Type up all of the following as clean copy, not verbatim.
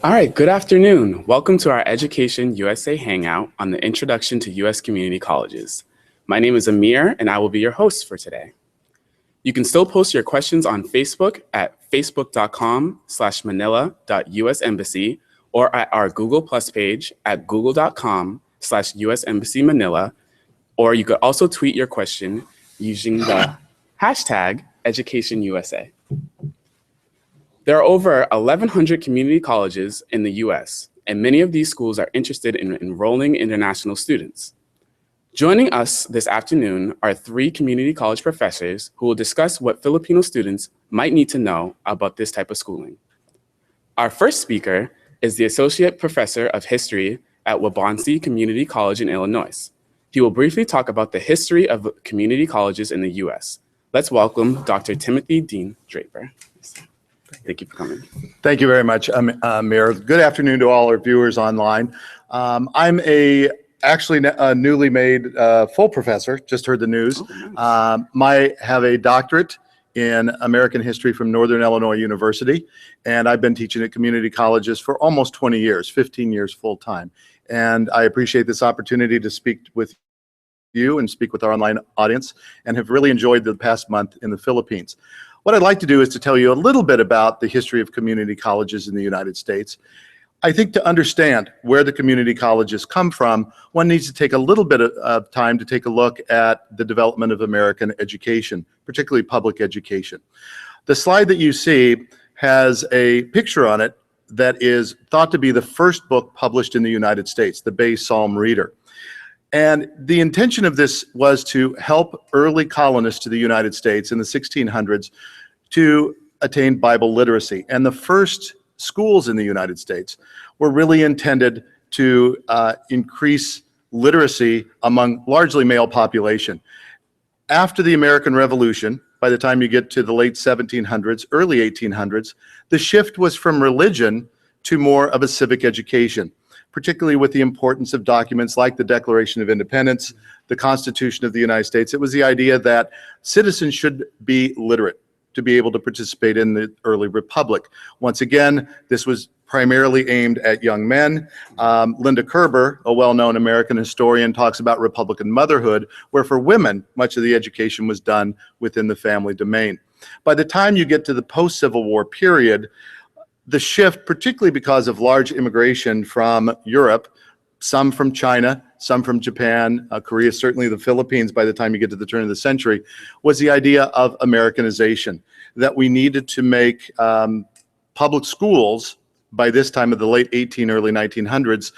All right, good afternoon. Welcome to our Education USA Hangout on the Introduction to U.S. Community Colleges. My name is Amir, and I will be your host for today. You can still post your questions on Facebook at facebook.com/manila.usembassy or at our Google Plus page at google.com/USEmbassyManila, or you could also tweet your question using the hashtag EducationUSA. There are over 1,100 community colleges in the US, and many of these schools are interested in enrolling international students. Joining us this afternoon are 3 community college professors who will discuss what Filipino students might need to know about this type of schooling. Our first speaker is the Associate Professor of History at Waubonsee Community College in Illinois. He will briefly talk about the history of community colleges in the US. Let's welcome Dr. Timothy Dean Draper. Thank you for coming. Thank you very much, Amir. Good afternoon to all our viewers online. I'm actually a newly made full professor, just heard the news. Oh, nice. I have a doctorate in American history from Northern Illinois University, and I've been teaching at community colleges for almost 20 years, 15 years full time. And I appreciate this opportunity to speak with you and speak with our online audience, and have really enjoyed the past month in the Philippines. What I'd like to do is to tell you a little bit about the history of community colleges in the United States. I think to understand where the community colleges come from, one needs to take a little bit of time to take a look at the development of American education, particularly public education. The slide that you see has a picture on it that is thought to be the first book published in the United States, the Bay Psalm Reader. And the intention of this was to help early colonists to the United States in the 1600s to attain Bible literacy. And the first schools in the United States were really intended to increase literacy among largely male population. After the American Revolution, by the time you get to the late 1700s, early 1800s, the shift was from religion to more of a civic education, particularly with the importance of documents like the Declaration of Independence, the Constitution of the United States. It was the idea that citizens should be literate to be able to participate in the early republic. Once again, this was primarily aimed at young men. Linda Kerber, a well-known American historian, talks about Republican motherhood, where for women, much of the education was done within the family domain. By the time you get to the post-Civil War period, the shift, particularly because of large immigration from Europe, some from China, some from Japan, Korea, certainly the Philippines by the time you get to the turn of the century, was the idea of Americanization, that we needed to make public schools, by this time of the late early 1900s,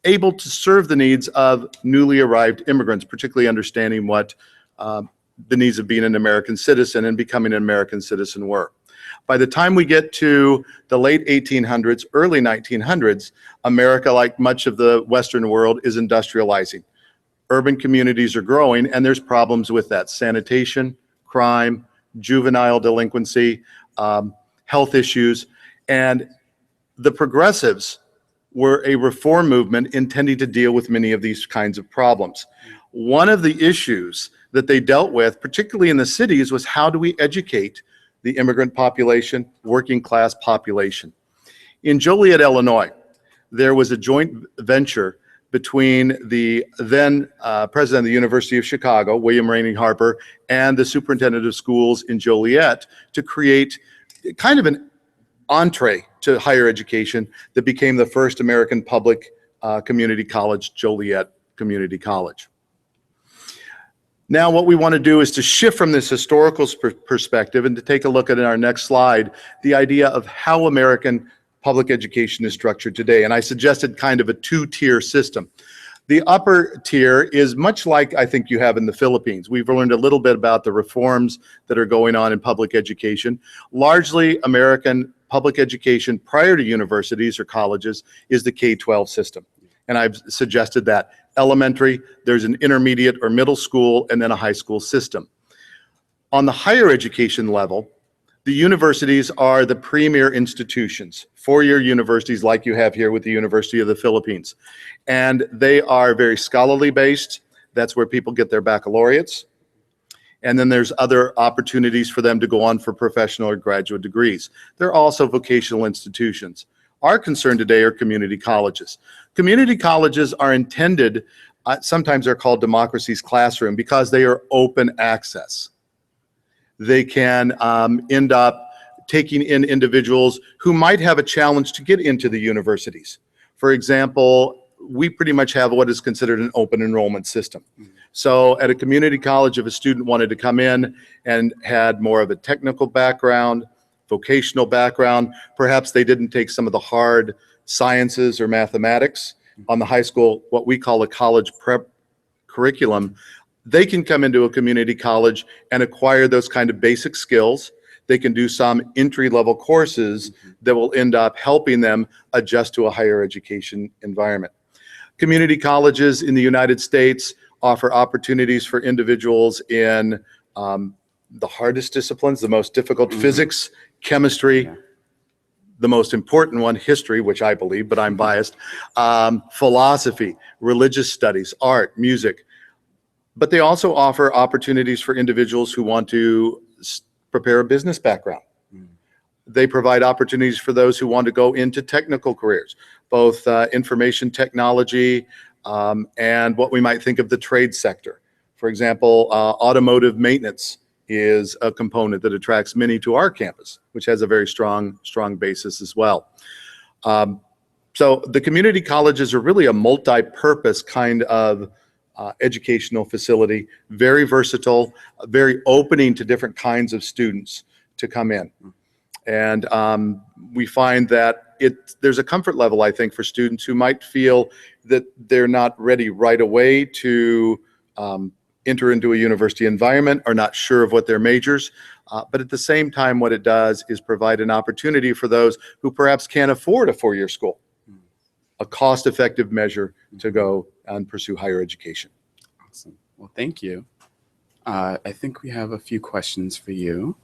able to serve the needs of newly arrived immigrants, particularly understanding what the needs of being an American citizen and becoming an American citizen were. By the time we get to the late 1800s, early 1900s, America, like much of the Western world, is industrializing. Urban communities are growing, and there's problems with that: sanitation, crime, juvenile delinquency, health issues. And the progressives were a reform movement intending to deal with many of these kinds of problems. One of the issues that they dealt with, particularly in the cities, was how do we educate the immigrant population, working class population. In Joliet, Illinois, there was a joint venture between the then president of the University of Chicago, William Rainey Harper, and the superintendent of schools in Joliet to create kind of an entree to higher education that became the first American public community college, Joliet Community College. Now what we want to do is to shift from this historical perspective and to take a look at, in our next slide, the idea of how American public education is structured today. And I suggested kind of a 2-tier system. The upper tier is much like I think you have in the Philippines. We've learned a little bit about the reforms that are going on in public education. Largely American public education prior to universities or colleges is the K-12 system. And I've suggested that elementary, there's an intermediate or middle school, and then a high school system. On the higher education level, the universities are the premier institutions, 4-year universities like you have here with the University of the Philippines. And they are very scholarly based. That's where people get their baccalaureates. And then there's other opportunities for them to go on for professional or graduate degrees. They're also vocational institutions. our concern today are community colleges. Community colleges are intended, sometimes they're called democracy's classroom, because they are open access. They can end up taking in individuals who might have a challenge to get into the universities. For example, we pretty much have what is considered an open enrollment system. So at a community college, if a student wanted to come in and had more of a technical background, vocational background, perhaps they didn't take some of the hard sciences or mathematics on the high school, what we call a college prep curriculum, they can come into a community college and acquire those kind of basic skills. They can do some entry-level courses that will end up helping them adjust to a higher education environment. Community colleges in the United States offer opportunities for individuals in the hardest disciplines, the most difficult, physics, chemistry, the most important one, history, which I believe, but I'm biased, philosophy, religious studies, art, music. But they also offer opportunities for individuals who want to prepare a business background. They provide opportunities for those who want to go into technical careers, both information technology and what we might think of the trade sector. For example, automotive maintenance is a component that attracts many to our campus, which has a very strong basis as well. So the community colleges are really a multi-purpose kind of educational facility, very versatile, very opening to different kinds of students to come in. And we find that there's a comfort level, I think, for students who might feel that they're not ready right away to enter into a university environment, or not sure of what their majors. But at the same time, what it does is provide an opportunity for those who perhaps can't afford a four-year school, a cost-effective measure to go and pursue higher education. Awesome. Well, thank you. I think we have a few questions for you.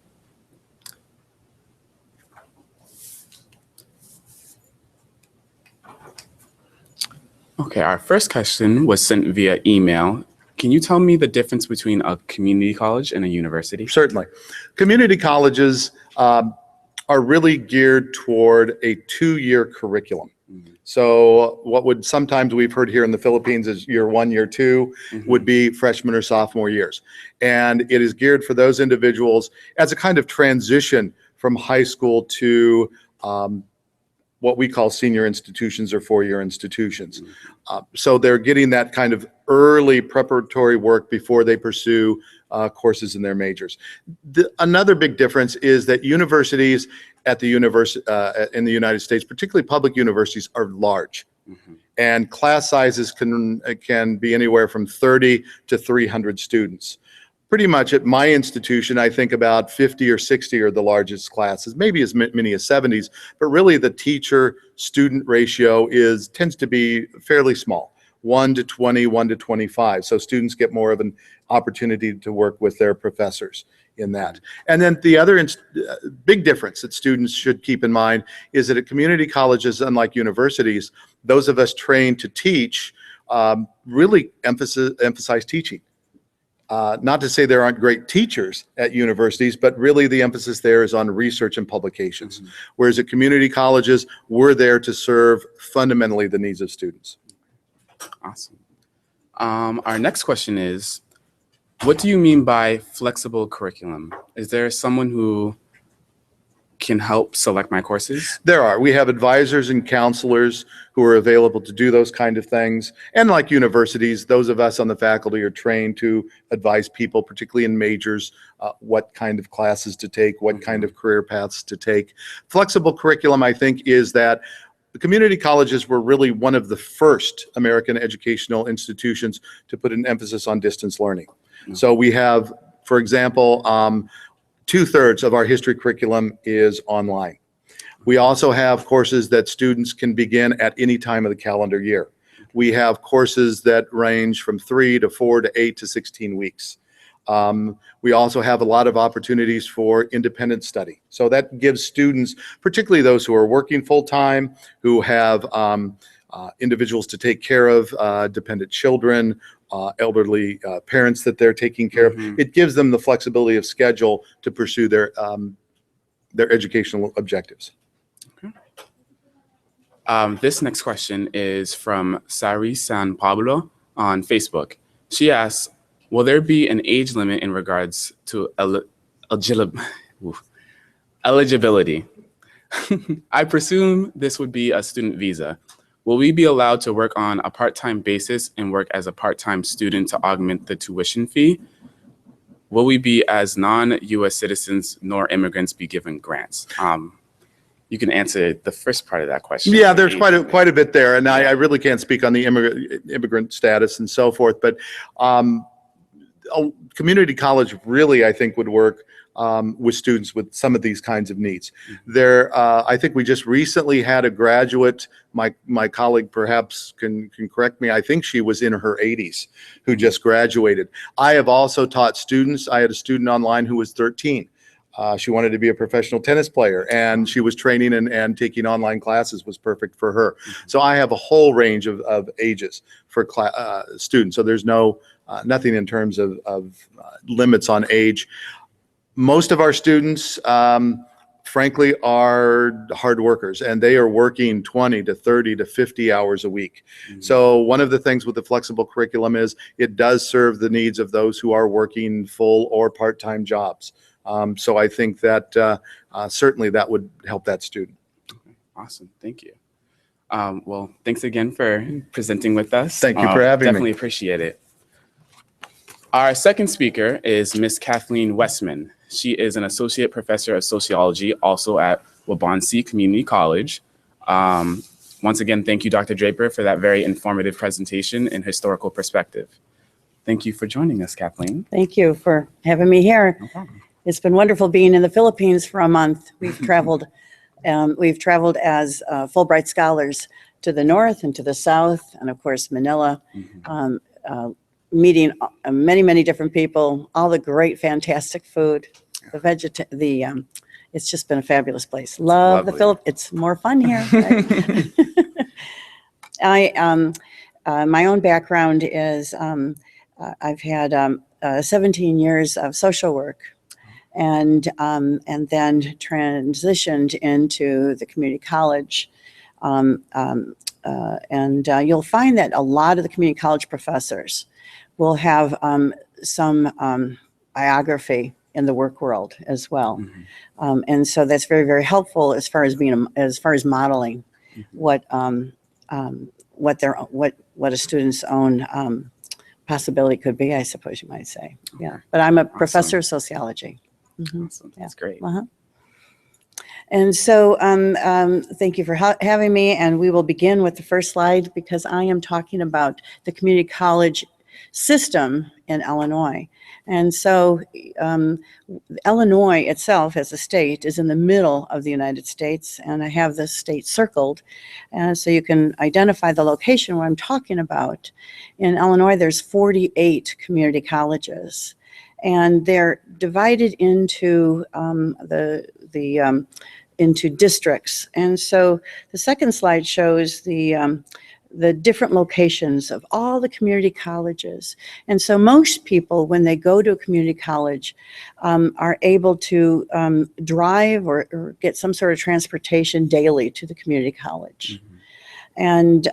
Okay, our first question was sent via email. Can you tell me the difference between a community college and a university? Certainly. Community colleges are really geared toward a two-year curriculum. So what would sometimes we've heard here in the Philippines is year one, year two would be freshman or sophomore years. And it is geared for those individuals as a kind of transition from high school to what we call senior institutions or four-year institutions. So they're getting that kind of early preparatory work before they pursue courses in their majors. Another big difference is that universities at the in the United States, particularly public universities, are large. And class sizes can be anywhere from 30 to 300 students. Pretty much at my institution, I think about 50 or 60 are the largest classes, maybe as many as 70s, but really the teacher-student ratio tends to be fairly small, 1 to 20, 1 to 25. So students get more of an opportunity to work with their professors in that. And then the other big difference that students should keep in mind is that at community colleges, unlike universities, those of us trained to teach really emphasize teaching. Not to say there aren't great teachers at universities, but really the emphasis there is on research and publications. Whereas at community colleges, we're there to serve fundamentally the needs of students. Awesome. Our next question is, what do you mean by flexible curriculum? Is there someone who can help select my courses? There are. We have advisors and counselors who are available to do those kind of things. And like universities, those of us on the faculty are trained to advise people, particularly in majors, what kind of classes to take, what kind of career paths to take. Flexible curriculum, I think, is that the community colleges were really one of the first American educational institutions to put an emphasis on distance learning. So we have, for example, 2/3 of our history curriculum is online. We also have courses that students can begin at any time of the calendar year. We have courses that range from 3 to 4 to 8 to 16 weeks. We also have a lot of opportunities for independent study. So that gives students, particularly those who are working full-time, who have individuals to take care of, dependent children, elderly parents that they're taking care of. It gives them the flexibility of schedule to pursue their educational objectives. Okay. This next question is from Sari San Pablo on Facebook. She asks, will there be an age limit in regards to eligibility? I presume this would be a student visa. Will we be allowed to work on a part-time basis and work as a part-time student to augment the tuition fee? Will we be, as non-US citizens nor immigrants, be given grants? You can answer the first part of that question. Yeah, there's quite a bit there, and I really can't speak on the immigrant status and so forth, but community college really, I think, would work with students with some of these kinds of needs. I think we just recently had a graduate, my colleague perhaps can correct me, I think she was in her 80s who just graduated. I have also taught students. I had a student online who was 13. She wanted to be a professional tennis player, and she was training and taking online classes was perfect for her. So I have a whole range of ages for students. So there's nothing in terms of limits on age. Most of our students, frankly, are hard workers, and they are working 20 to 30 to 50 hours a week. So one of the things with the flexible curriculum is it does serve the needs of those who are working full or part-time jobs. So I think that certainly that would help that student. Okay, awesome, thank you. Well, thanks again for presenting with us. Thank you for having me. Definitely appreciate it. Our second speaker is Miss Kathleen Westman. She is an associate professor of sociology, also at Waubonsee Community College. Once again, thank you, Dr. Draper, for that very informative presentation and historical perspective. Thank you for joining us, Kathleen. Thank you for having me here. No problem. It's been wonderful being in the Philippines for a month. We've traveled as Fulbright scholars to the north and to the south, and of course Manila, meeting many, many different people, all the great, fantastic food, it's just been a fabulous place. Love the Philippines. It's more fun here. Right? My own background is I've had 17 years of social work, and then transitioned into the community college. You'll find that a lot of the community college professors will have some biography in the work world as well. And so that's very, very helpful as far as modeling what a student's own possibility could be, I suppose you might say. Yeah, but I'm a professor of sociology. Awesome. That's great. And so thank you for having me, and we will begin with the first slide because I am talking about the community college system in Illinois. And so Illinois itself as a state is in the middle of the United States, and I have this state circled, and so you can identify the location where I'm talking about. In Illinois, there's 48 community colleges, and they're divided into into districts. And so the second slide shows the different locations of all the community colleges. And so most people, when they go to a community college, are able to drive or get some sort of transportation daily to the community college. And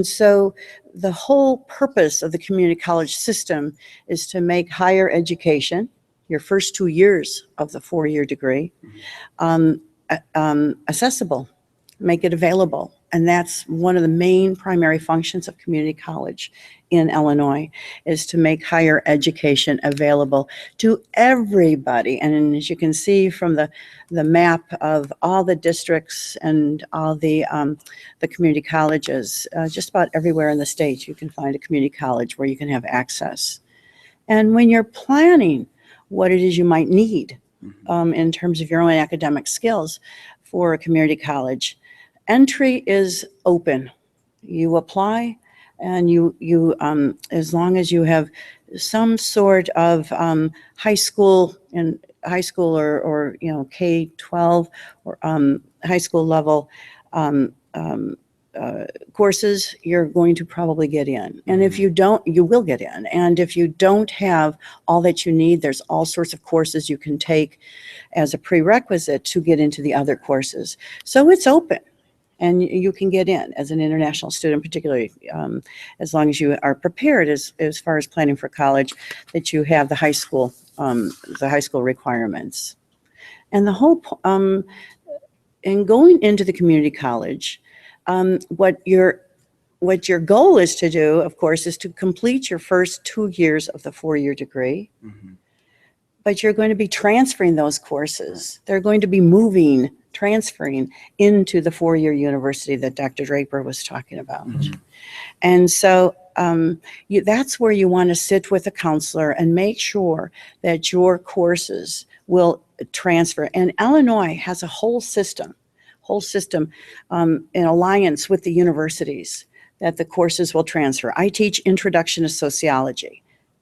so the whole purpose of the community college system is to make higher education, your first 2 years of the 4-year degree, accessible, make it available. And that's one of the main primary functions of community college in Illinois, is to make higher education available to everybody. And as you can see from the map of all the districts and all the community colleges, just about everywhere in the state, you can find a community college where you can have access. And when you're planning what it is you might need in terms of your own academic skills for a community college, entry is open. You apply, and you as long as you have some sort of high school or K-12 or high school level courses, you're going to probably get in. And if you don't, you will get in. And if you don't have all that you need, there's all sorts of courses you can take as a prerequisite to get into the other courses. So it's open. And you can get in as an international student, particularly as long as you are prepared as far as planning for college, that you have the high school requirements. And the whole, in going into the community college, what your goal is to do, of course, is to complete your first 2 years of the 4-year degree. But you're going to be transferring those courses. They're going to be transferring into the 4-year university that Dr. Draper was talking about. And so that's where you want to sit with a counselor and make sure that your courses will transfer. And Illinois has a whole system in alliance with the universities that the courses will transfer. I teach Introduction to Sociology.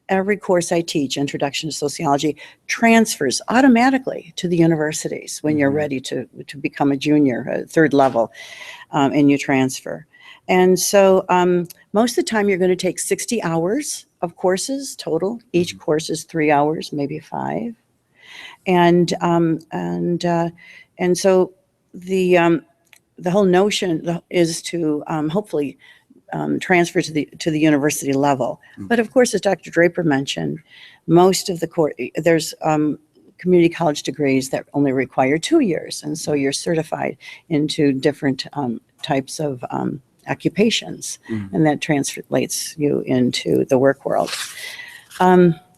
Every course I teach, Introduction to Sociology, transfers automatically to the universities when you're ready to become a junior, third level, and you transfer. And so most of the time you're going to take 60 hours of courses total. Each course is 3 hours, maybe 5. And so the whole notion is to hopefully transfer to the university level. But of course, as Dr. Draper mentioned, most of there's community college degrees that only require 2 years, and so you're certified into different types of occupations, and that translates you into the work world.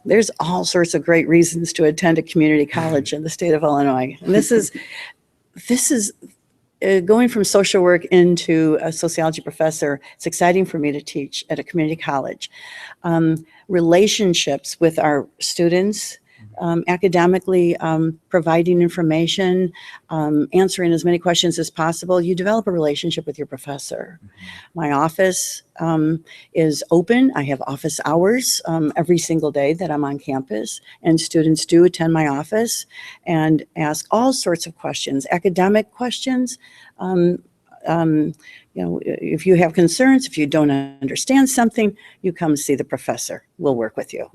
There's all sorts of great reasons to attend a community college in the state of Illinois, and this is going from social work into a sociology professor. It's exciting for me to teach at a community college. Relationships with our students, academically providing information, answering as many questions as possible. You develop a relationship with your professor. My office is open. I have office hours every single day that I'm on campus, and students do attend my office and ask all sorts of questions, academic questions. If you have concerns, if you don't understand something, you come see the professor. We'll work with you.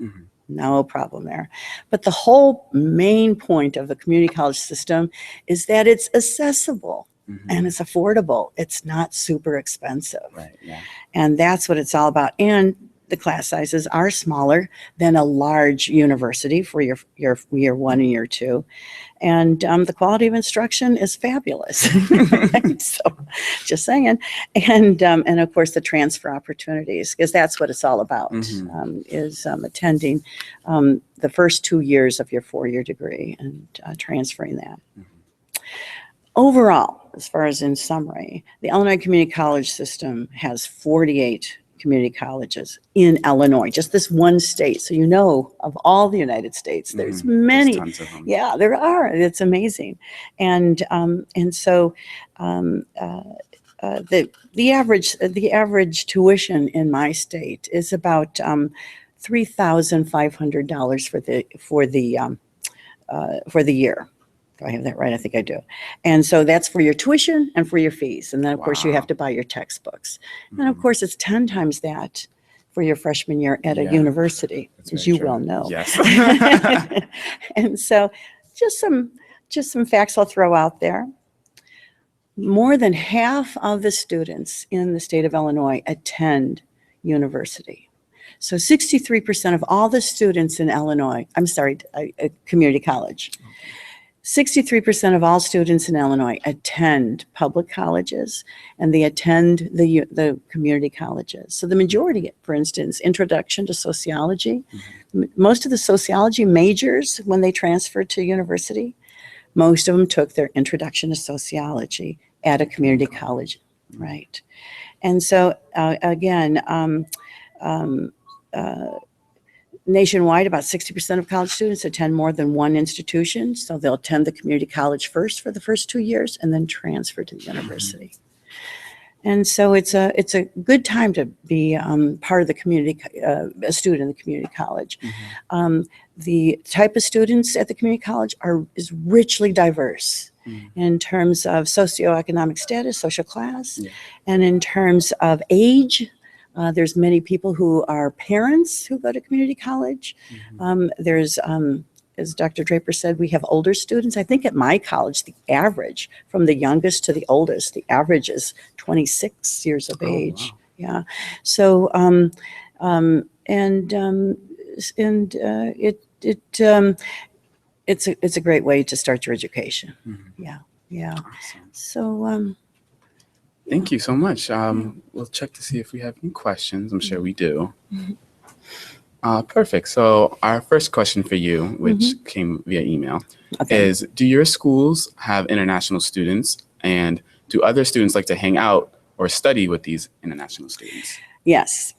No problem there. But the whole main point of the community college system is that it's accessible and it's affordable. It's not super expensive. Right, yeah. And that's what it's all about. And the class sizes are smaller than a large university for your year 1 and year 2. And the quality of instruction is fabulous. So just saying. And of course, the transfer opportunities, because that's what it's all about, is attending the first 2 years of your 4-year degree and transferring that. Overall, as far as in summary, the Illinois Community College system has 48 community colleges in Illinois, just this one state. So of all the United States, there's many. There's tons of them. Yeah, there are. It's amazing. And so the average tuition in my state is about $3,500 for the year. Do I have that right? I think I do. And so that's for your tuition and for your fees. And then, of course, you have to buy your textbooks. And, of course, it's 10 times that for your freshman year at a university, as you well know. Yes. And so just some facts I'll throw out there. More than half of the students in the state of Illinois attend university. So 63% of all the students in Illinois, community college. 63% of all students in Illinois attend public colleges, and they attend the community colleges. So the majority, for instance, Introduction to Sociology, most of the sociology majors, when they transferred to university, most of them took their Introduction to Sociology at a community college, right? And so, again, nationwide, about 60% of college students attend more than one institution. So they'll attend the community college first for the first 2 years and then transfer to the university. And so it's a good time to be part of the community, a student in the community college. The type of students at the community college is richly diverse in terms of socioeconomic status, social class, and in terms of age. There's many people who are parents who go to community college. There's as Dr. Draper said, we have older students. I think at my college, the average from the youngest to the oldest, the average is 26 years of age. Wow. Yeah. So, it's a great way to start your education. Yeah. Yeah. Awesome. So, Thank you so much. We'll check to see if we have any questions. I'm sure we do. Perfect. So our first question for you, which came via email, okay. is do your schools have international students, and do other students like to hang out or study with these international students? Yes.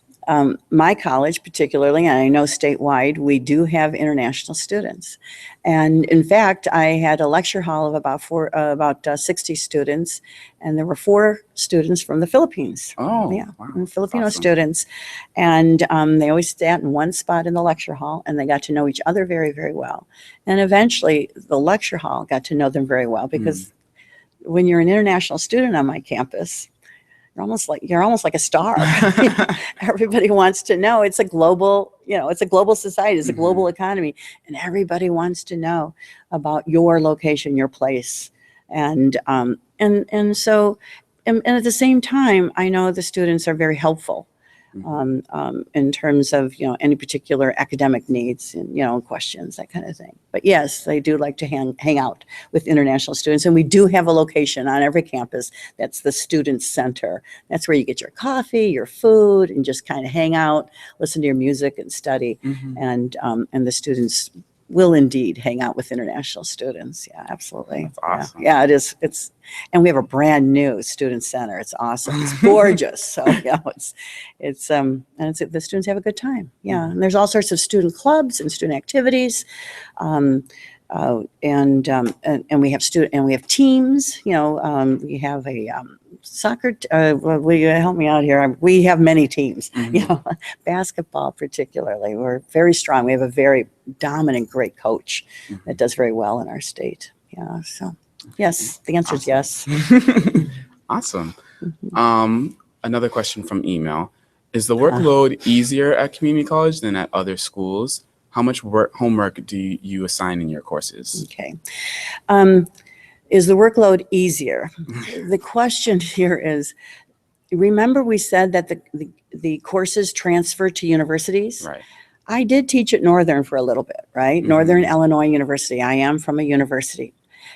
My college particularly, and I know statewide, we do have international students. And in fact, I had a lecture hall of about 60 students, and there were 4 students from the Philippines. Oh, Yeah, wow. and Filipino Awesome. students. And they always sat in one spot in the lecture hall, and they got to know each other very, very well. And eventually, the lecture hall got to know them very well, because when you're an international student on my campus, you're almost like a star. Everybody wants to know. It's a global, it's a global society, it's a global economy, and everybody wants to know about your location, your place. And so at the same time, I know the students are very helpful in terms of, any particular academic needs and, questions, that kind of thing. But yes, they do like to hang out with international students. And we do have a location on every campus. That's the student center. That's where you get your coffee, your food, and just kind of hang out, listen to your music and study. And the students will indeed hang out with international students. Yeah, absolutely. That's awesome. Yeah, it is. And we have a brand new student center. It's awesome. It's gorgeous. So the students have a good time. Yeah, and there's all sorts of student clubs and student activities, and we have teams. We have a soccer. Will you help me out here? We have many teams. Basketball particularly. We're very strong. We have a very dominant, great coach that does very well in our state. Yeah. So yes, the answer is yes. Awesome. Another question from email: is the workload easier at community college than at other schools? How much homework do you assign in your courses? Okay. Is the workload easier? The question here is, remember we said that the courses transfer to universities? Right. I did teach at Northern for a little bit, right? Northern Illinois University. I am from a university.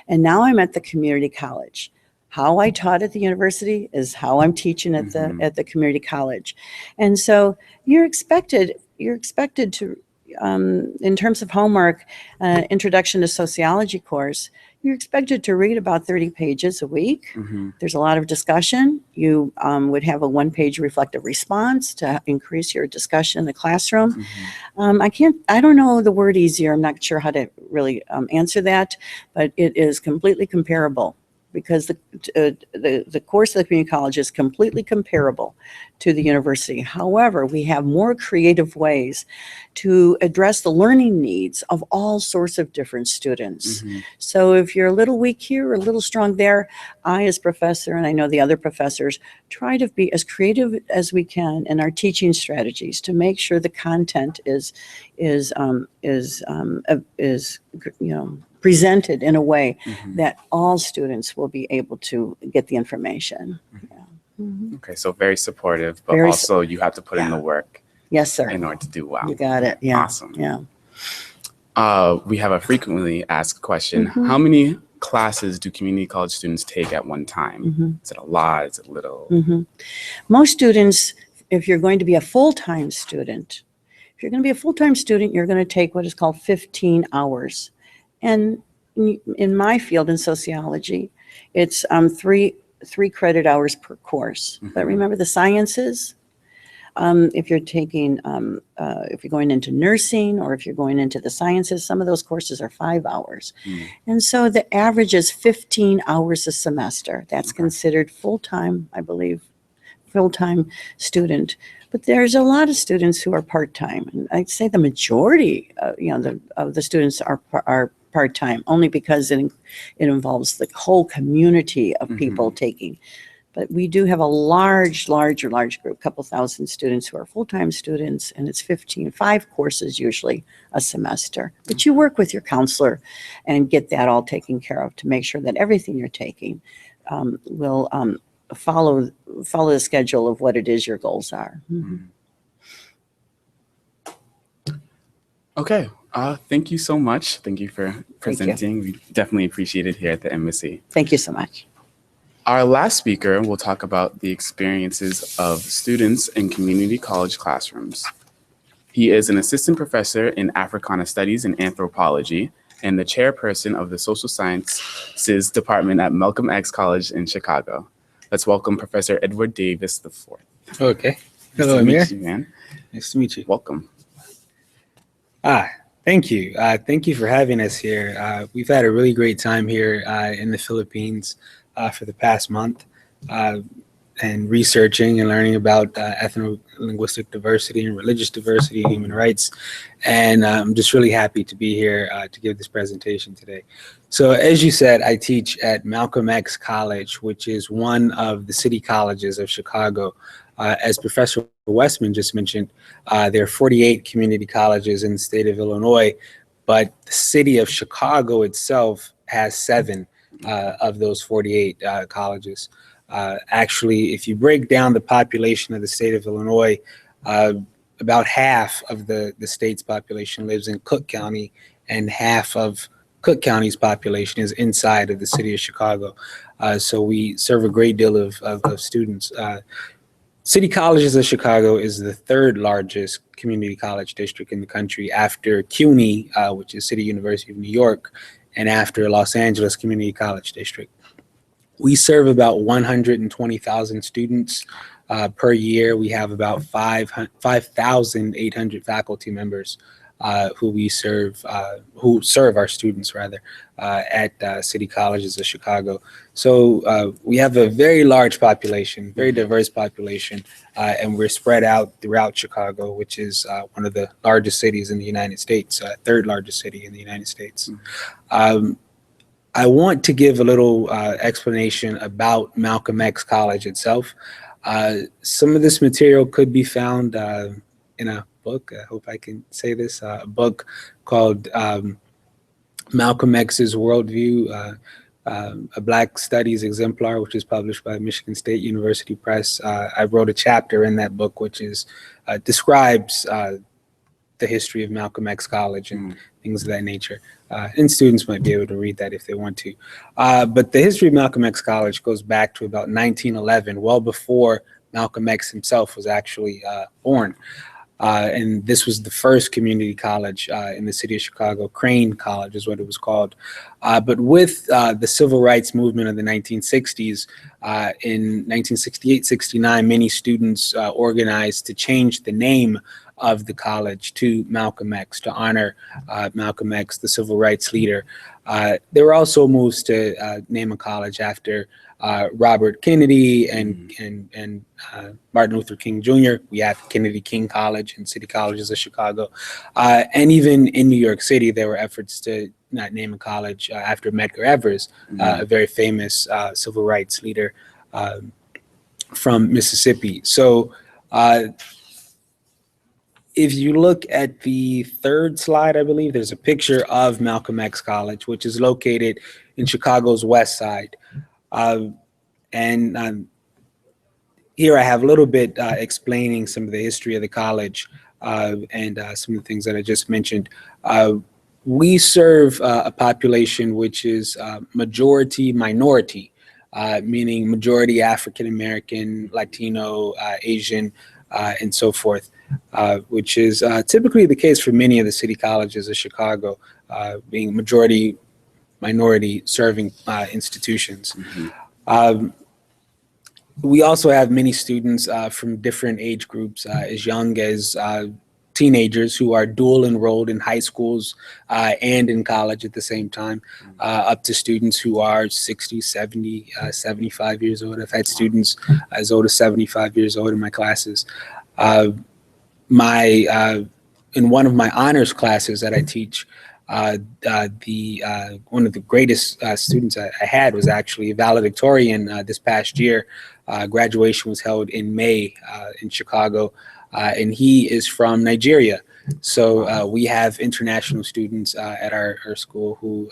And now I'm at the community college. How I taught at the university is how I'm teaching at the community college. And so you're expected to, in terms of homework, Introduction to Sociology course, you're expected to read about 30 pages a week. There's a lot of discussion. You would have a 1-page reflective response to increase your discussion in the classroom. I don't know the word easier. I'm not sure how to really answer that, but it is completely comparable, because the course of the community college is completely comparable to the university. However, we have more creative ways to address the learning needs of all sorts of different students. So if you're a little weak here or a little strong there, I as professor, and I know the other professors, try to be as creative as we can in our teaching strategies to make sure the content is presented in a way that all students will be able to get the information. Okay, so very supportive, but Very also you have to put in the work Yes, sir. in order to do well. You got it. Yeah. Awesome. Yeah. We have a frequently asked question. How many classes do community college students take at one time? Is it a lot? Is it little? Most students, if you're going to be a full-time student, you're going to take what is called 15 hours. And in my field in sociology, it's 3 credit hours per course. But remember the sciences, if you're taking, if you're going into nursing or if you're going into the sciences, some of those courses are 5 hours. And so the average is 15 hours a semester. That's considered full-time, I believe, full-time student. But there's a lot of students who are part-time. And I'd say the majority, of the students are part-time, only because it involves the whole community of people taking. But we do have a large group, couple thousand students who are full-time students, and it's 5 courses usually a semester. But you work with your counselor and get that all taken care of to make sure that everything you're taking will follow the schedule of what it is your goals are. Okay, thank you so much. Thank you for presenting. We definitely appreciate it here at the embassy. Thank you so much. Our last speaker will talk about the experiences of students in community college classrooms. He is an assistant professor in Africana Studies and Anthropology and the chairperson of the Social Sciences Department at Malcolm X College in Chicago. Let's welcome Professor Edward Davis IV. Okay. Nice Hello, to Amir. meet you, man. Nice to meet you. Welcome. Thank you. Thank you for having us here. We've had a really great time here in the Philippines for the past month and researching and learning about ethno-linguistic diversity and religious diversity, human rights. And I'm just really happy to be here to give this presentation today. So as you said, I teach at Malcolm X College, which is one of the city colleges of Chicago. As Professor Westman just mentioned, there are 48 community colleges in the state of Illinois, but the city of Chicago itself has 7 of those 48 colleges. Actually, if you break down the population of the state of Illinois, about half of the state's population lives in Cook County, and half of Cook County's population is inside of the city of Chicago. So we serve a great deal of students. City Colleges of Chicago is the 3rd largest community college district in the country after CUNY, which is City University of New York, and after Los Angeles Community College District. We serve about 120,000 students per year. We have about 5,800 faculty members who serve our students rather at City Colleges of Chicago. So we have a very large population, very diverse population, and we're spread out throughout Chicago, which is one of the largest cities in the United States, 3rd largest city in the United States. I want to give a little explanation about Malcolm X College itself. Some of this material could be found in a book, I hope I can say this, a book called Malcolm X's Worldview, a Black Studies Exemplar, which is published by Michigan State University Press. I wrote a chapter in that book which describes the history of Malcolm X College and things of that nature. And students might be able to read that if they want to. But the history of Malcolm X College goes back to about 1911, well before Malcolm X himself was actually born. And this was the first community college in the city of Chicago. Crane College is what it was called. But with the civil rights movement of the 1960s, in 1968-69, many students organized to change the name of the college to Malcolm X, to honor Malcolm X, the civil rights leader. There were also moves to name a college after Robert Kennedy and Martin Luther King Jr. We have Kennedy King College and City Colleges of Chicago. And even in New York City, there were efforts to not name a college after Medgar Evers, a very famous civil rights leader from Mississippi. So if you look at the 3rd slide, I believe, there's a picture of Malcolm X College, which is located in Chicago's west side. Here I have a little bit explaining some of the history of the college and some of the things that I just mentioned. We serve a population which is majority minority, meaning majority African American, Latino, Asian, and so forth, which is typically the case for many of the city colleges of Chicago, being majority minority serving institutions. We also have many students from different age groups, as young as teenagers who are dual enrolled in high schools and in college at the same time, up to students who are 60, 70, 75 years old. I've had students as old as 75 years old in my classes. In one of my honors classes that I teach, one of the greatest students I had was actually valedictorian this past year. Graduation was held in May in Chicago, and he is from Nigeria. So we have international students at our school who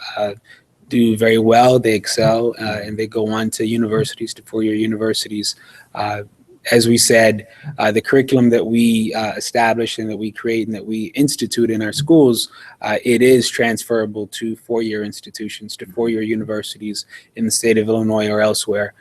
do very well. They excel, and they go on to universities, to four-year universities. As we said, the curriculum that we establish and that we create and that we institute in our schools, it is transferable to four-year institutions, to four-year universities in the state of Illinois or elsewhere.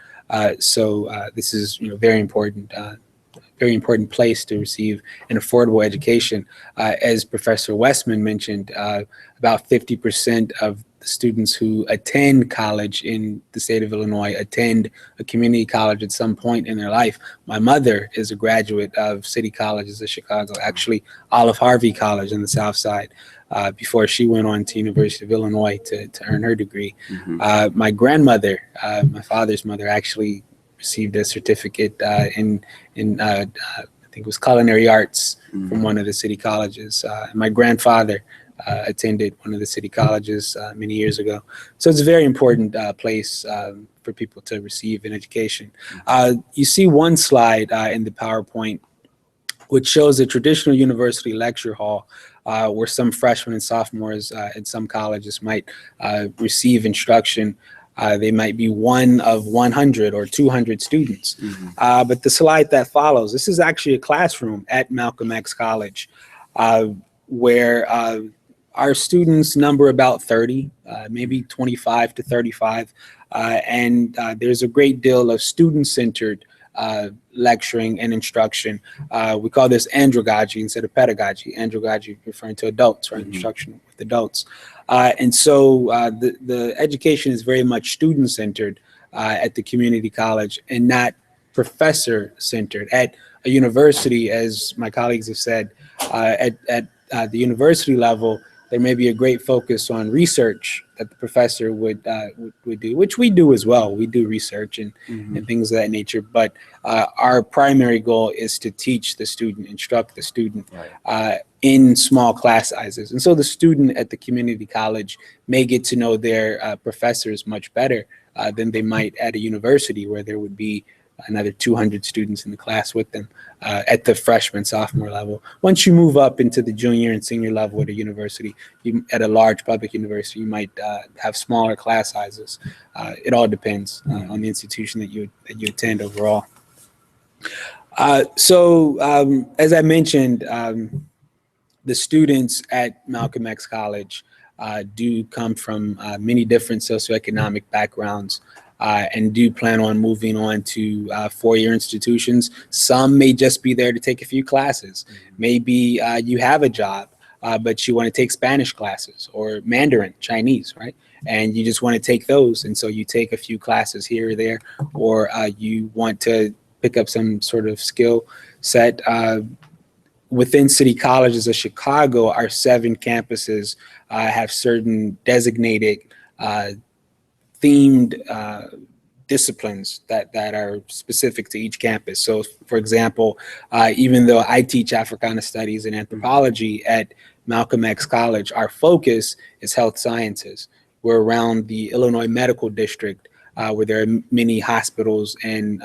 So this is, very important place to receive an affordable education. As Professor Westman mentioned, about 50% of the students who attend college in the state of Illinois attend a community college at some point in their life. My mother is a graduate of City Colleges of Chicago, actually Olive Harvey College in the South Side, before she went on to University of Illinois to earn her degree. My grandmother, my father's mother, actually received a certificate in I think it was culinary arts from one of the city colleges. My grandfather attended one of the city colleges many years ago. So it's a very important place for people to receive an education. You see one slide in the PowerPoint which shows a traditional university lecture hall where some freshmen and sophomores at some colleges might receive instruction. They might be one of 100 or 200 students. But the slide that follows, this is actually a classroom at Malcolm X College where our students number about 30, maybe 25 to 35. And there's a great deal of student-centered lecturing and instruction. We call this andragogy instead of pedagogy. Andragogy referring to adults, right? Instruction with adults. And so the education is very much student-centered at the community college and not professor-centered. At a university, as my colleagues have said, at the university level, there may be a great focus on research that the professor would do, which we do as well. We do research and things of that nature. But our primary goal is to teach the student, instruct the student in small class sizes. And so the student at the community college may get to know their professors much better than they might at a university where there would be another 200 students in the class with them at the freshman, sophomore level. Once you move up into the junior and senior level at a university, at a large public university, you might have smaller class sizes. It all depends on the institution that you attend overall. So as I mentioned, the students at Malcolm X College do come from many different socioeconomic backgrounds. And do plan on moving on to four-year institutions. Some may just be there to take a few classes. Maybe you have a job, but you want to take Spanish classes or Mandarin, Chinese, right? And you just want to take those. And so you take a few classes here or there, or you want to pick up some sort of skill set. Within City Colleges of Chicago, our 7 campuses have certain designated themed disciplines that are specific to each campus. So for example, even though I teach Africana Studies and Anthropology at Malcolm X College, our focus is health sciences. We're around the Illinois Medical District where there are many hospitals and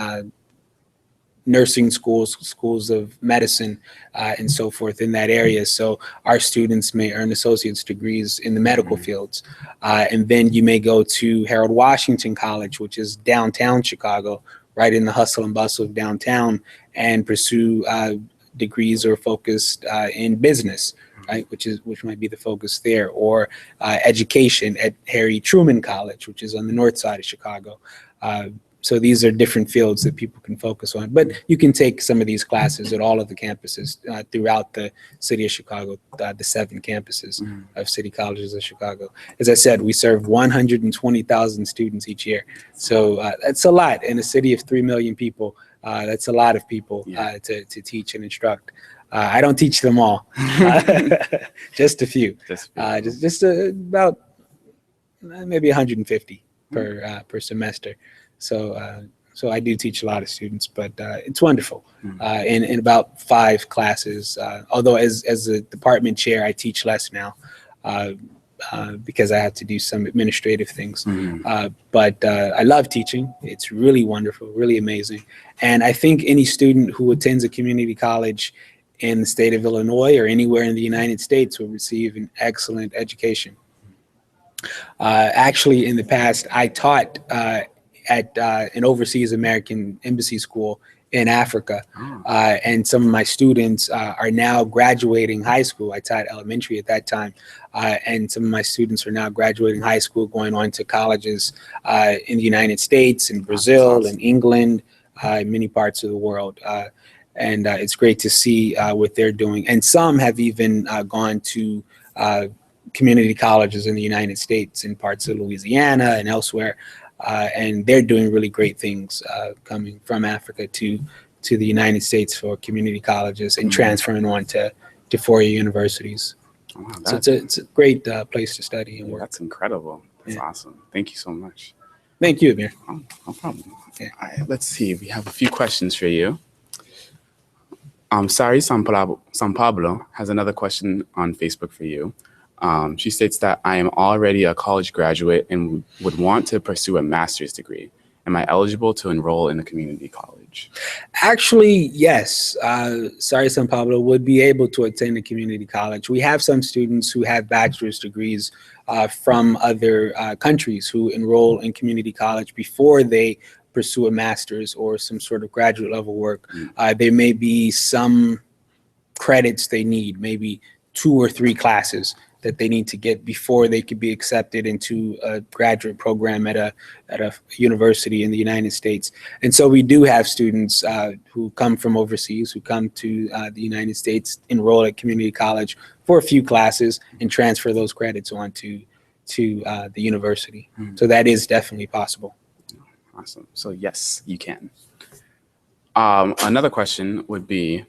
nursing schools of medicine, and so forth in that area. So our students may earn associate's degrees in the medical fields. And then you may go to Harold Washington College, which is downtown Chicago, right in the hustle and bustle of downtown, and pursue degrees or focused in business, right, which might be the focus there, or education at Harry Truman College, which is on the north side of Chicago. So these are different fields that people can focus on, but you can take some of these classes at all of the campuses throughout the city of Chicago, the 7 campuses of City Colleges of Chicago. As I said, we serve 120,000 students each year. So that's a lot in a city of 3 million people. That's a lot of people to teach and instruct. I don't teach them all, just a few, just about maybe 150 per semester. So I do teach a lot of students, but it's wonderful. In about 5 classes, although as a department chair, I teach less now. because I have to do some administrative things. Mhm. But I love teaching. It's really wonderful, really amazing. And I think any student who attends a community college in the state of Illinois or anywhere in the United States will receive an excellent education. Actually, in the past, I taught at an overseas American embassy school in Africa. Oh, And some of my students are now graduating high school. I taught elementary at that time. And some of my students are now graduating high school, going on to colleges in the United States, in Brazil, awesome. in England, many parts of the world. And it's great to see what they're doing. And some have even gone to community colleges in the United States, in parts of Louisiana and elsewhere. And they're doing really great things coming from Africa to the United States for community colleges and transferring on to four-year universities. Wow, So it's a great place to study and yeah, work. that's incredible. That's Yeah. awesome. Thank you so much. Thank you, Amir. Oh, no problem. Yeah. All right, let's see. We have a few questions for you. Sari San Pablo has another question on Facebook for you. She states that I am already a college graduate and would want to pursue a master's degree. Am I eligible to enroll in a community college? Actually, yes. Sorry, San Pablo would be able to attend a community college. We have some students who have bachelor's degrees from other countries who enroll in community college before they pursue a master's or some sort of graduate level work. There may be some credits they need, maybe 2 or 3 classes that they need to get before they could be accepted into a graduate program at a university in the United States. And so we do have students who come from overseas, who come to the United States, enroll at community college for a few classes and transfer those credits on to the university. So that is definitely possible. Awesome. So yes, you can. Another question would be,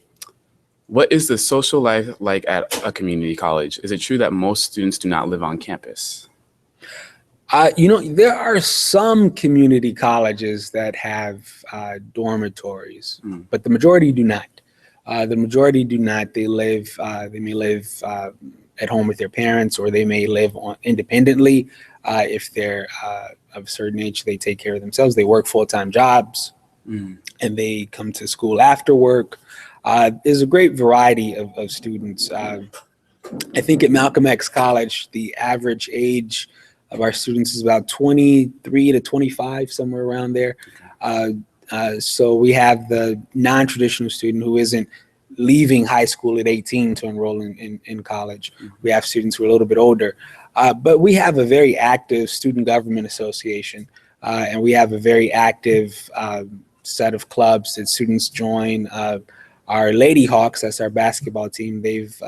what is the social life like at a community college? Is it true that most students do not live on campus? There are some community colleges that have dormitories, but the majority do not. The majority do not. They may live at home with their parents, or they may live independently. If they're of a certain age, they take care of themselves. They work full-time jobs, and they come to school after work. There's a great variety of students. I think at Malcolm X College, the average age of our students is about 23 to 25, somewhere around there. So we have the non-traditional student who isn't leaving high school at 18 to enroll in college. We have students who are a little bit older. But we have a very active student government association, and we have a very active set of clubs that students join. Our Lady Hawks, that's our basketball team, they've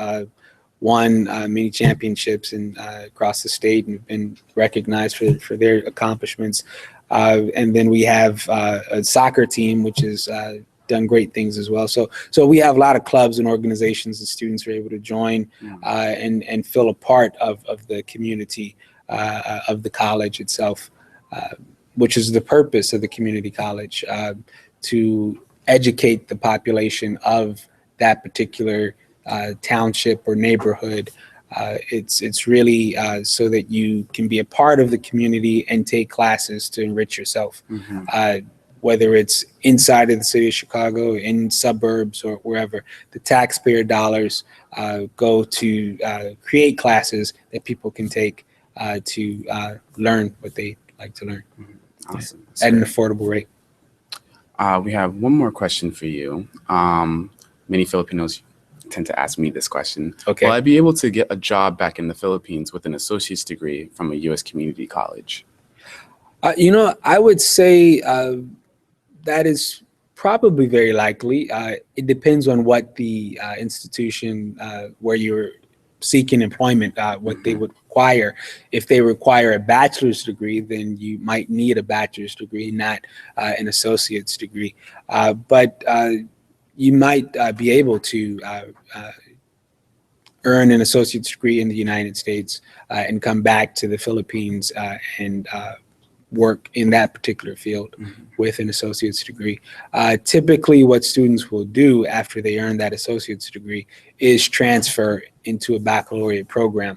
won many championships across the state and been recognized for their accomplishments. And then we have a soccer team, which has done great things as well. So we have a lot of clubs and organizations that students are able to join and feel a part of the community of the college itself, which is the purpose of the community college, to educate the population of that particular township or neighborhood. It's really so that you can be a part of the community and take classes to enrich yourself, whether it's inside of the city of Chicago, in suburbs, or wherever. The taxpayer dollars go to create classes that people can take to learn what they like to learn Awesome. at an affordable rate. We have one more question for you. Many Filipinos tend to ask me this question. Okay. Will I be able to get a job back in the Philippines with an associate's degree from a U.S. community college? I would say that is probably very likely. It depends on what the institution where you're seeking employment, what they would require. If they require a bachelor's degree, then you might need a bachelor's degree, not an associate's degree. But you might be able to earn an associate's degree in the United States and come back to the Philippines and work in that particular field with an associate's degree. Typically, what students will do after they earn that associate's degree is transfer into a baccalaureate program.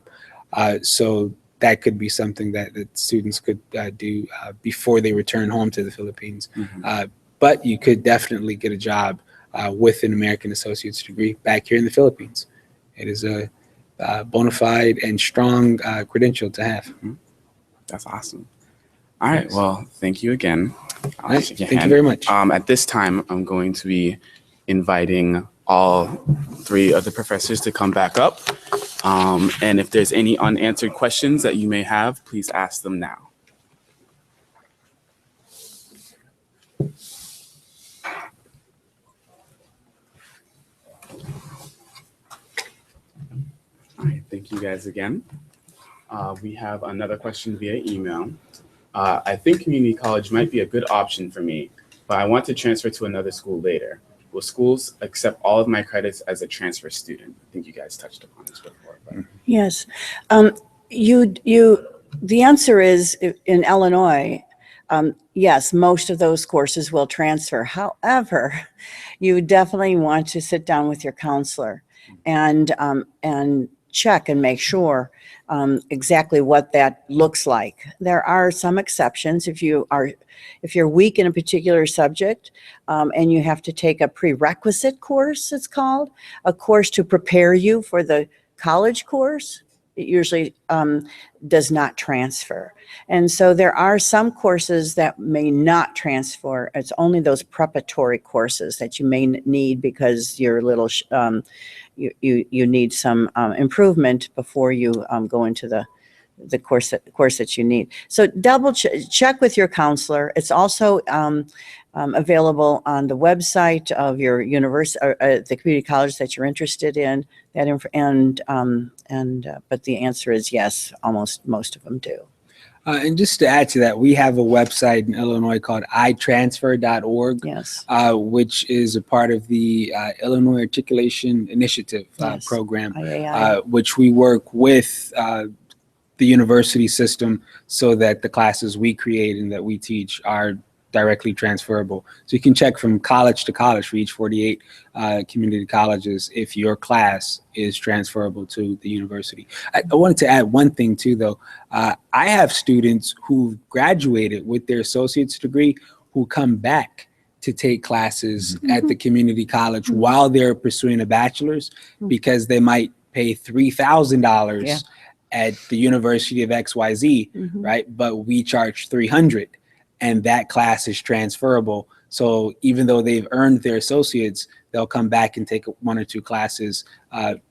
So that could be something that students could do before they return home to the Philippines. But you could definitely get a job with an American Associate's degree back here in the Philippines. It is a bona fide and strong credential to have. That's awesome. All right. Yes. Well, thank you again. All right. Thank you very much. At this time, I'm going to be inviting all three of the professors to come back up. And if there's any unanswered questions that you may have, please ask them now. All right, thank you guys again. We have another question via email. I think community college might be a good option for me, but I want to transfer to another school later. Will schools accept all of my credits as a transfer student? I think you guys touched upon this before. But. Yes. The answer is in Illinois, yes, most of those courses will transfer. However, you definitely want to sit down with your counselor and check and make sure exactly what that looks like. There are some exceptions if you're weak in a particular subject and you have to take a prerequisite course, it's called, a course to prepare you for the college course. It usually does not transfer. And so there are some courses that may not transfer. It's only those preparatory courses that you may need because you're a little, you need some improvement before you go into the course that you need. So double check with your counselor. It's also available on the website of your university, the community college that you're interested in. But the answer is yes. Almost most of them do. And just to add to that, we have a website in Illinois called itransfer.org, Yes. Which is a part of the Illinois Articulation Initiative Yes. program, IAI. which we work with the university system so that the classes we create and that we teach are directly transferable. So you can check from college to college for each 48 community colleges if your class is transferable to the university. I wanted to add one thing too, though. I have students who graduated with their associate's degree who come back to take classes at the community college while they're pursuing a bachelor's because they might pay $3,000 at the University of XYZ, right? But we charge $300. And that class is transferable. So even though they've earned their associates, they'll come back and take one or two classes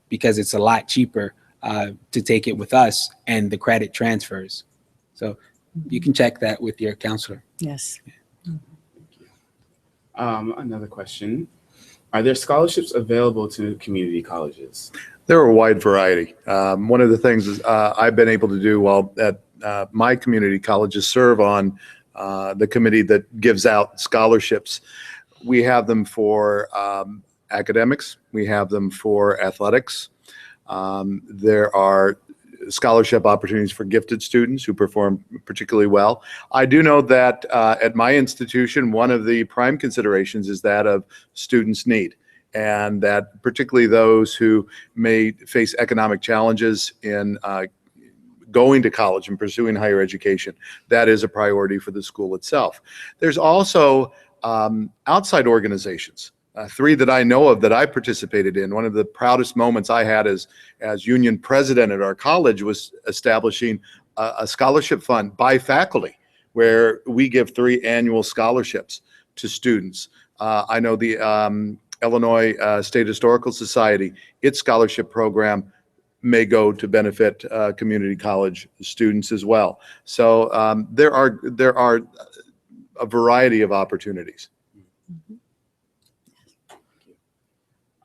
because it's a lot cheaper to take it with us and the credit transfers. So you can check that with your counselor. Yes. Another question. Are there scholarships available to community colleges? There are a wide variety. One of the things is, I've been able to do while at my community college is serve on the committee that gives out scholarships. We have them for academics. We have them for athletics. There are scholarship opportunities for gifted students who perform particularly well. I do know that at my institution, one of the prime considerations is that of students' need, and that particularly those who may face economic challenges in going to college and pursuing higher education, that is a priority for the school itself. There's also outside organizations, three that I know of that I participated in. One of the proudest moments I had as union president at our college was establishing a scholarship fund by faculty, where we give 3 annual scholarships to students. I know the Illinois State Historical Society, its scholarship program may go to benefit community college students as well. So there are a variety of opportunities.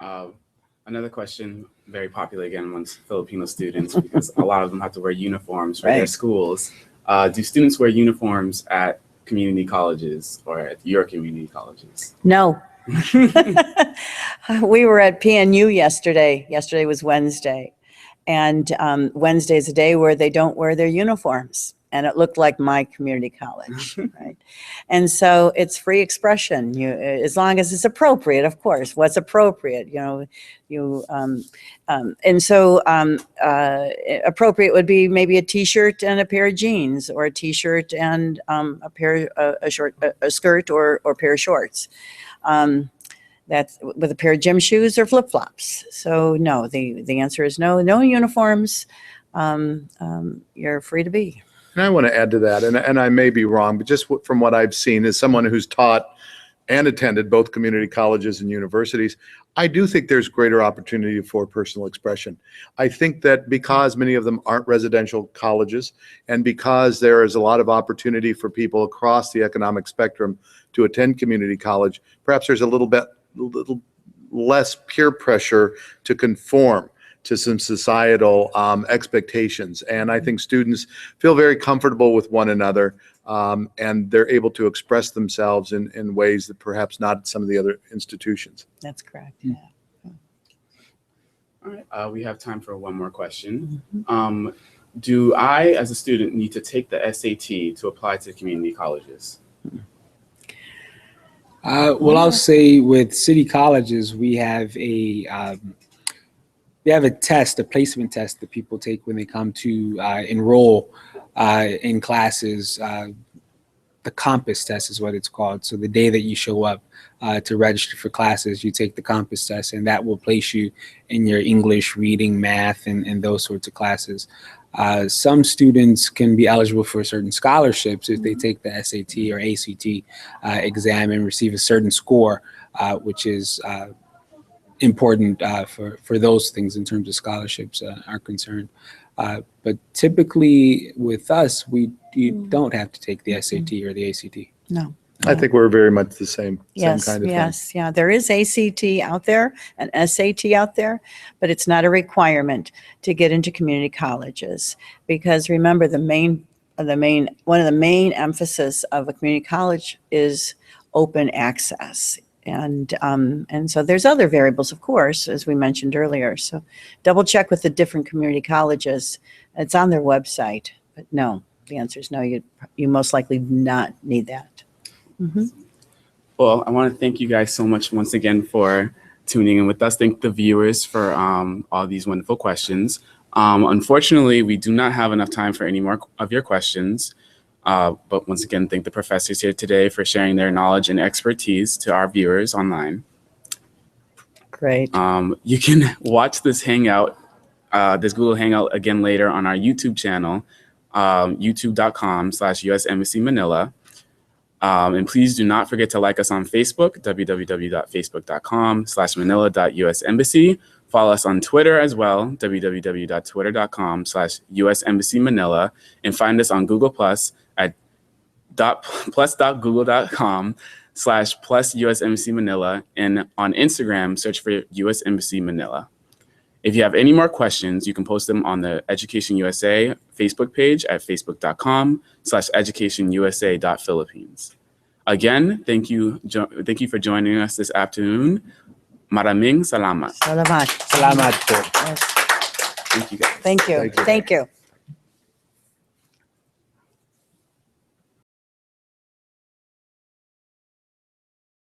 Another question, very popular again amongst Filipino students because a lot of them have to wear uniforms for their schools. Do students wear uniforms at community colleges or at your community colleges? No. We were at PNU yesterday. Yesterday was Wednesday. And Wednesday is a day where they don't wear their uniforms. and it looked like my community college, right? And so it's free expression. As long as it's appropriate, of course. What's appropriate, appropriate would be maybe a T-shirt and a pair of jeans, or a T-shirt and a skirt or pair of shorts. That's with a pair of gym shoes or flip-flops. So no, the answer is no. No uniforms. You're free to be. And I want to add to that, and I may be wrong, but just from what I've seen as someone who's taught and attended both community colleges and universities, I do think there's greater opportunity for personal expression. I think that because many of them aren't residential colleges, and because there is a lot of opportunity for people across the economic spectrum to attend community college, perhaps there's a little less peer pressure to conform to some societal expectations. And I think students feel very comfortable with one another, and they're able to express themselves in ways that perhaps not some of the other institutions. That's correct. Yeah. All right, we have time for one more question. Do I, as a student, need to take the SAT to apply to community colleges? Well, I'll say with city colleges, we have a test, a placement test that people take when they come to enroll in classes. The compass test is what it's called. So the day that you show up to register for classes, you take the compass test, and that will place you in your English, reading, math, and those sorts of classes. Some students can be eligible for certain scholarships if they take the SAT or ACT exam and receive a certain score, which is important for those things in terms of scholarships are concerned. But typically with us, you don't have to take the SAT or the ACT. No. I think we're very much the same Yes, kind of yes, yeah. There is ACT out there and SAT out there, but it's not a requirement to get into community colleges. Because remember, one of the main emphasis of a community college is open access. And so there's other variables, of course, as we mentioned earlier. So double check with the different community colleges. It's on their website, but no, the answer is no. You most likely do not need that. Well, I want to thank you guys so much once again for tuning in with us. Thank the viewers for all these wonderful questions. Unfortunately, we do not have enough time for any more of your questions. But once again, thank the professors here today for sharing their knowledge and expertise to our viewers online. Great. You can watch this Hangout, this Google Hangout again later on our YouTube channel, youtube.com/US Embassy Manila. And please do not forget to like us on Facebook, www.facebook.com/manila.usembassy. Follow us on Twitter as well, www.twitter.com/US Embassy Manila. And find us on Google Plus at plus.google.com/+US Embassy Manila. And on Instagram, search for US Embassy Manila. If you have any more questions, you can post them on the Education USA Facebook page at facebook.com/educationusa.philippines. Again, thank you for joining us this afternoon. Maraming salamat. Salamat. Salamat po. Yes. Thank you guys. Thank you. Thank you. Thank you.